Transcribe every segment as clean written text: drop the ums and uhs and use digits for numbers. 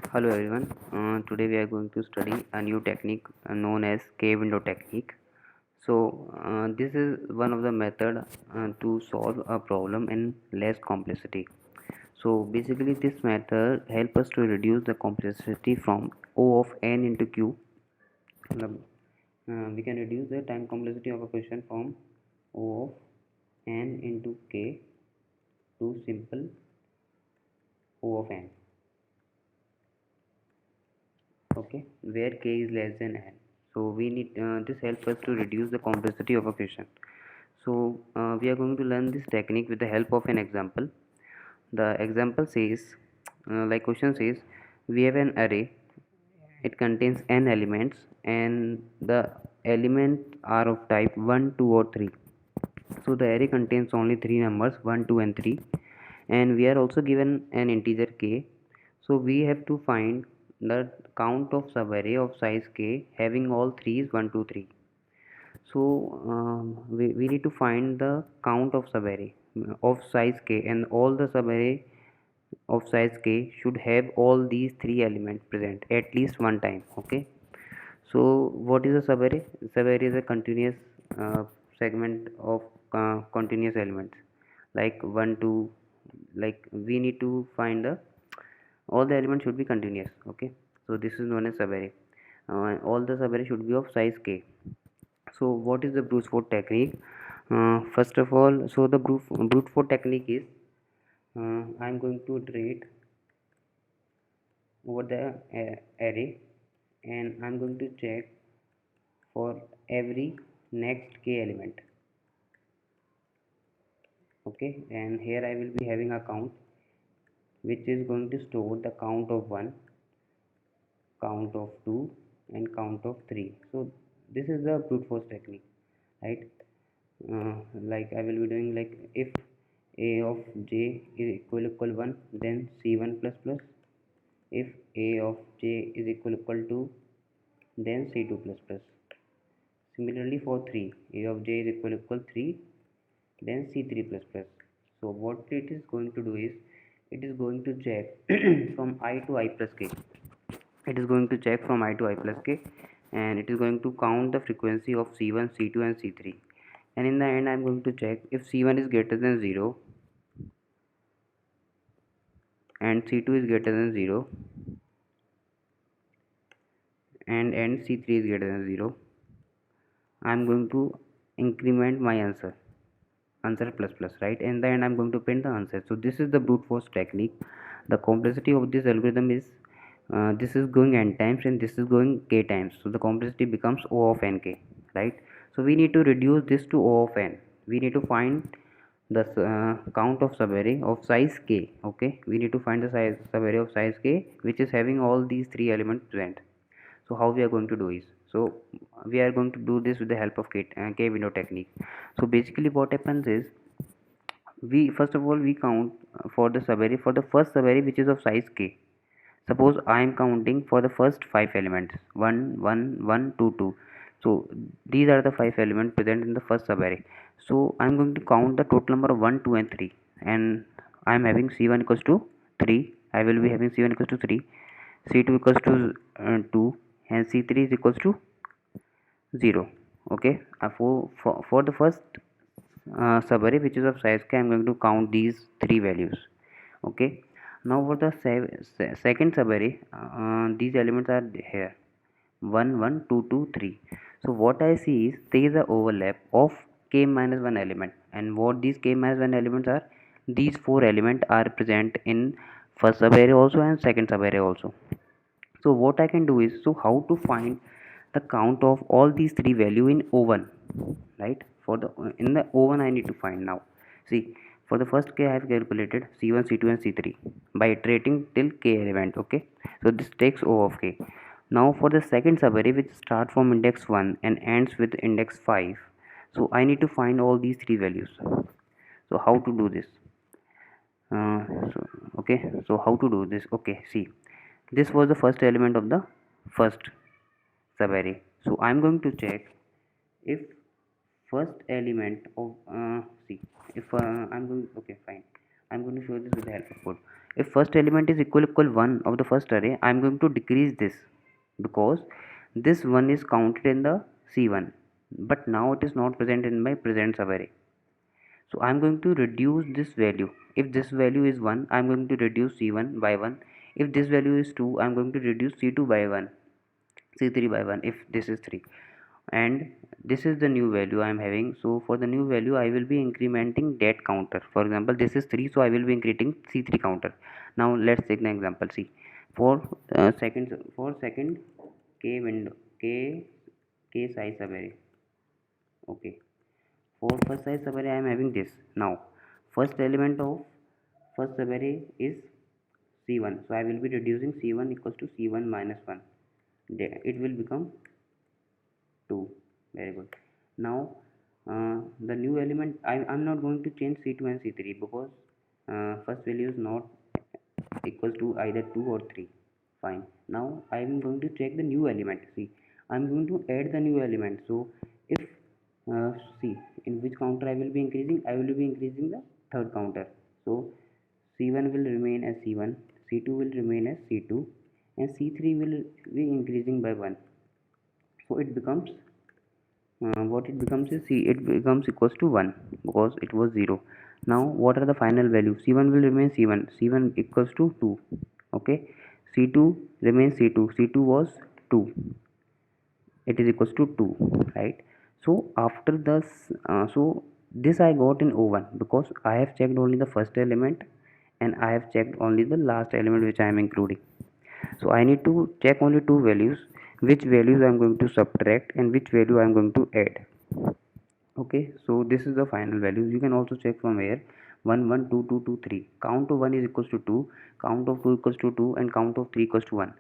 Hello everyone. Today we are going to study a new technique known as K-window technique. This is one of the method to solve a problem in less complexity. So basically this method help us to reduce the complexity from O of n into Q. We can reduce the time complexity of a question from O of n into K to simple O of n. Okay, where k is less than n. So we need this helps us to reduce the complexity of a question. We are going to learn this technique with the help of an example. The example says, like question says, we have an array. It contains n elements and the elements are of type 1, 2 or 3. So the array contains only three numbers 1, 2 and 3, and we are also given an integer k. So we have to find the count of subarray of size k having all threes 1, 2, 3. So we need to find the count of subarray of size k, and all the subarray of size k should have all these three elements present at least one time. Okay, so what is a subarray? Subarray is a continuous segment of continuous elements like 1 2, like we need to find the all the elements should be continuous. Okay, so this is known as subarray. All the subarray should be of size k. So what is the brute force technique? First of all, so the brute force technique is I'm going to iterate over the array, and I'm going to check for every next k element. Okay, and here I will be having a count which is going to store the count of 1, count of 2 and count of 3. So this is the brute force technique, right? Like I will be doing, like if a of j is equal 1, then c1 plus plus. If a of j is equal to, then c2 plus plus. Similarly for 3, a of j is equal 3, then c3 plus plus. So what it is going to do is, it is going to check from I to I plus k. It is going to check from I to I plus k, and it is going to count the frequency of c1, c2 and c3, and in the end I am going to check if c1 is greater than 0 and c2 is greater than 0 and c3 is greater than 0. I am going to increment my answer plus plus, right? In the end I'm going to print the answer. So this is the brute force technique. The complexity of this algorithm is this is going n times and this is going k times, so the complexity becomes O of nk, right? So we need to reduce this to O of n. We need to find the count of subarray of size k. Okay, we need to find the size subarray of size k which is having all these three elements present. So how we are going to do is, so we are going to do this with the help of k window technique. So basically what happens is, we first of all we count for the subarray, for the first subarray which is of size k. Suppose I am counting for the first five elements 1 1 1 2 2. So these are the five elements present in the first subarray. So I am going to count the total number of 1 2 and 3, and I am having c1 equals to 3. I will be having c1 equals to 3, c2 equals to 2, and c3 is equals to 0. Okay, for the first subarray which is of size k, I am going to count these three values. Okay, now for the second subarray, these elements are here 1 1 2 2 3. So what I see is there is a overlap of k minus 1 element, and what these k minus 1 elements are, these four elements are present in first subarray also and second subarray also. So what I can do is, so how to find the count of all these three value in O1, right? For the in the O1 I need to find. Now see, for the first k I have calculated c1 c2 and c3 by iterating till k element. Okay, so this takes O of k. Now for the second subarray which start from index 1 and ends with index 5, so I need to find all these three values. So how to do this? uh, so okay, so how to do this? Okay, see, this was the first element of the first subarray. So I'm going to check if first element of see, if I'm going, okay fine, I'm going to show this with the help of code. if first element is equal 1 of the first array, I am going to decrease this, because this 1 is counted in the C1, but now it is not present in my present subarray. So I am going to reduce this value. If this value is 1, I am going to reduce C1 by 1. If this value is 2, I am going to reduce C2 by 1, C3 by 1 if this is 3. And this is the new value I am having. So for the new value, I will be incrementing that counter. For example, this is 3, so I will be increasing C3 counter. Now let's take an example. See, for second k window, k size array. Okay, for first size array I am having this. Now first element of first array is C1, so I will be reducing C1 equals to C1 minus 1. It will become 2. Very good. Now the new element, I'm not going to change C2 and C3, because first value is not equals to either 2 or 3. Fine. Now I am going to check the new element. See, I'm going to add the new element. So if uh, see, in which counter I will be increasing, I will be increasing the third counter. So C1 will remain as C1, C2 will remain as C2, and C3 will be increasing by 1. So it becomes what it becomes is, see, it becomes equals to 1 because it was 0. Now what are the final values? C1 will remain C1, C1 equals to 2. Okay, C2 remains C2, C2 was 2, it is equals to 2, right? So after this, so this I got in O1 because I have checked only the first element and I have checked only the last element which I am including. So I need to check only two values, which values I am going to subtract and which value I am going to add. Okay, so this is the final value. You can also check from here: 1 1 2 2 2 3. Count of 1 is equals to 2, count of 2 equals to 2, and count of 3 equals to 1.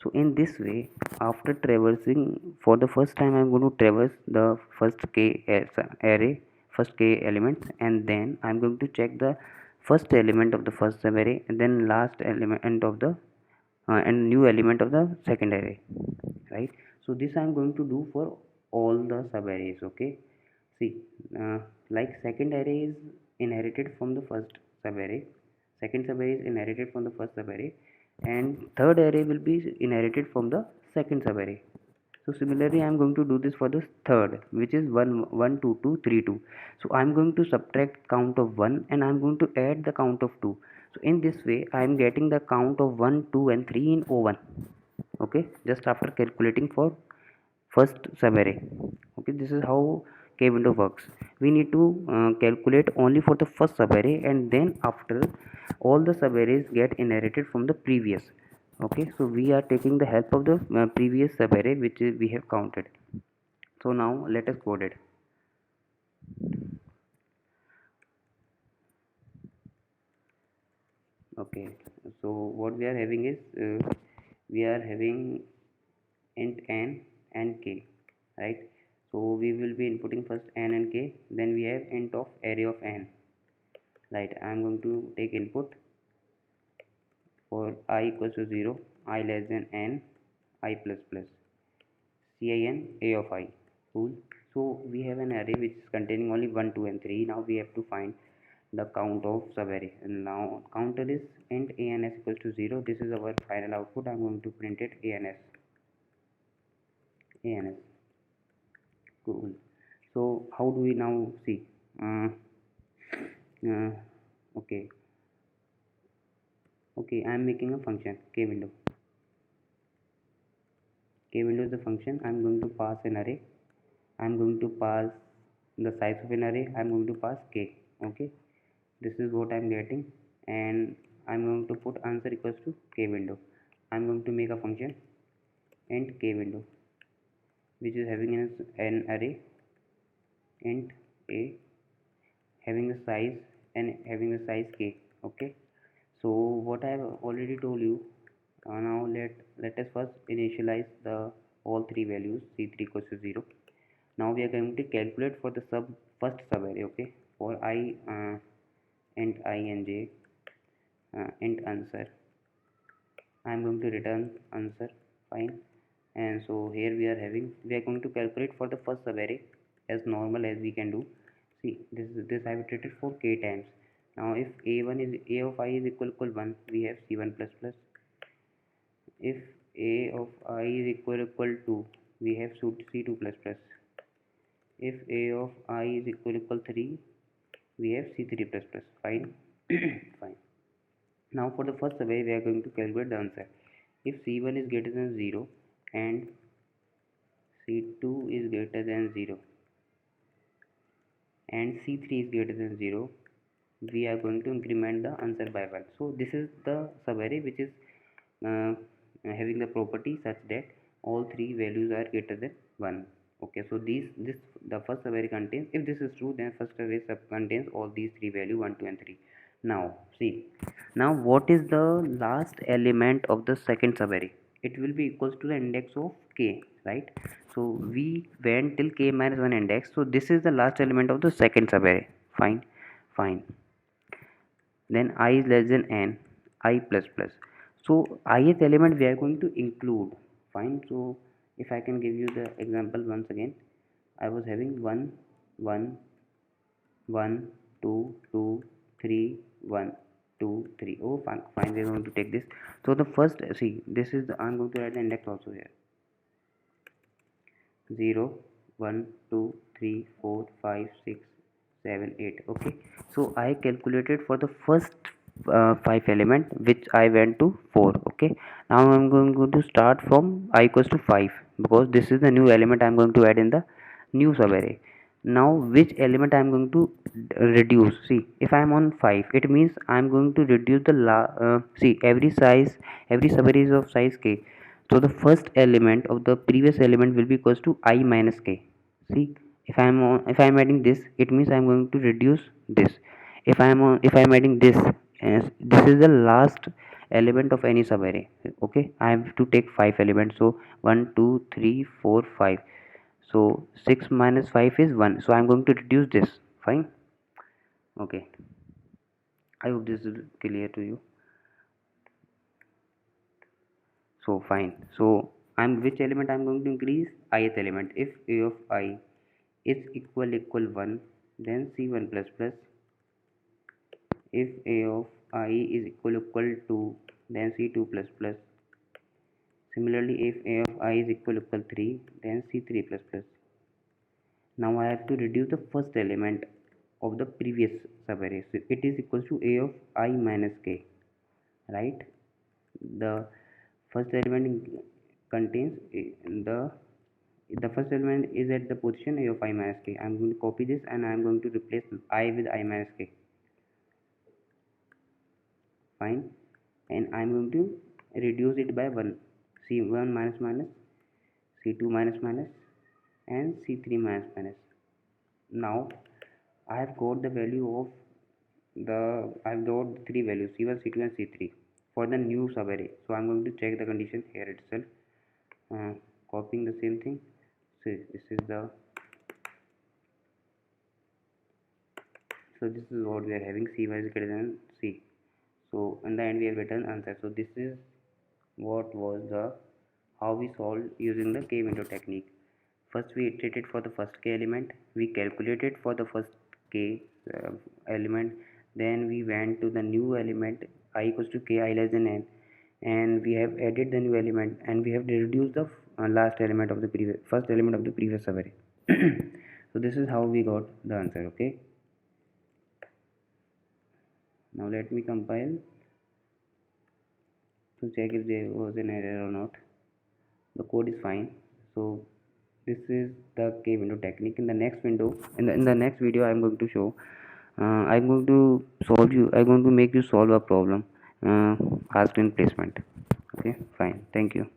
So in this way, after traversing for the first time, I am going to traverse the first k array, first k elements, and then I am going to check the first element of the first array, and then last element of the and new element of the second array, right? So this I am going to do for all the sub arrays. Okay, see, like second array is inherited from the first sub array, second sub array is inherited from the first sub array, and third array will be inherited from the second sub array. So similarly I am going to do this for the third, which is 1 1 2 2 3 2. So I am going to subtract count of 1 and I am going to add the count of 2. So in this way I am getting the count of 1 2 and 3 in O1. Okay, just after calculating for first subarray. Okay, this is how k window works. We need to calculate only for the first subarray, and then after all the subarrays get inherited from the previous. Okay, so we are taking the help of the previous subarray which we have counted. So now let us code it. Okay, so what we are having is we are having int n and k, right? So we will be inputting first n and k, then we have int of array of n, right? I am going to take input for I equals to 0, I less than n, I plus plus, cin a of I. Cool. So we have an array which is containing only 1 2 and 3. Now we have to find the count of subarray, and now counter is int ans equals to 0. This is our final output. I'm going to print it ans. Cool. So how do we now see? Uh, okay, okay, I'm making a function k window. K window is the function. I'm going to pass an array. I'm going to pass the size of an array. I'm going to pass k. Okay, this is what I'm getting, and I'm going to put answer equals to k window. I'm going to make a function int k window, which is having an array int a, having the size and having the size k. Okay, so what I have already told you. Now let us first initialize the all three values. C3 equals to 0. Now we are going to calculate for the first subarray. Okay, for I int I and j, int answer. I am going to return answer. Fine. And so here we are going to calculate for the first subarray as normal as we can do. See, this I have treated for k times. Now if a1 is a of I is equal 1, we have c1 plus plus. If a of I is equal 2, we have c2 plus plus. If a of I is equal 3, we have c3 plus plus. Fine. Fine. Now for the first way, we are going to calculate the answer. If c1 is greater than 0 and c2 is greater than 0 and c3 is greater than 0, we are going to increment the answer by 1. So this is the subarray which is uh, having the property such that all three values are greater than 1. Okay, so this the first subarray contains, if this is true, then first array sub contains all these three values 1, 2 and 3. Now see, now what is the last element of the second subarray? It will be equals to the index of k, right? So we went till k minus 1 index, so this is the last element of the second subarray. Fine. Fine. Then I is less than n, I plus plus. So ith element we are going to include. Fine. So if I can give you the example once again, I was having 1 1 1 2 2 3 1 2 3. Oh fine, fine, we're going to take this. So the first, see, this is the, I'm going to add the index also here. 0 1 2 3 4 5 6 7 8. Okay, so I calculated for the first 5 element, which I went to 4. Okay, now I'm going to start from I equals to 5, because this is the new element I'm going to add in the new subarray. Now which element I'm going to reduce? See, if I'm on 5, it means I'm going to reduce the see, every size, every subarray is of size k. So the first element of the previous element will be equals to I minus k. See, if I'm adding this, it means I'm going to reduce this. If I'm adding this, this is the last element of any subarray. Okay, I have to take 5 elements. So 1 2 3 4 5. So 6 minus 5 is 1. So I'm going to reduce this. Fine. Okay, I hope this is clear to you. So fine. So I'm, which element I'm going to increase? Ith element. If a of I is equal 1, then c1 plus plus. If a of I is equal 2, then c2 plus plus. Similarly, if a of I is equal 3, then c3 plus plus. Now I have to reduce the first element of the previous subarray. So it is equal to a of I minus k, right? The first element contains the first element is at the position a of I minus k. I'm going to copy this and I'm going to replace I with I minus k. Fine. And I'm going to reduce it by 1. C1 minus minus, C2 minus minus, and C3 minus minus. Now I have got the value of I've got the three values C1, C2 and C3 for the new subarray. So I'm going to check the condition here itself, copying the same thing. So this is the, so this is what we are having. C1 is greater than C. So in the end we have written answer. So this is what was the, how we solved using the k-window technique. First we iterated for the first k element, we calculated for the first k element, then we went to the new element I equals to k I less than n, and we have added the new element, and we have reduced the last element of the previous, first element of the previous subarray. So this is how we got the answer. Okay, now let me compile to check if there was an error or not. The code is fine. So this is the k window technique. In the next window, in the next video, I'm going to show, I'm going to I'm going to make you solve a problem asked in placement. Okay, fine, thank you.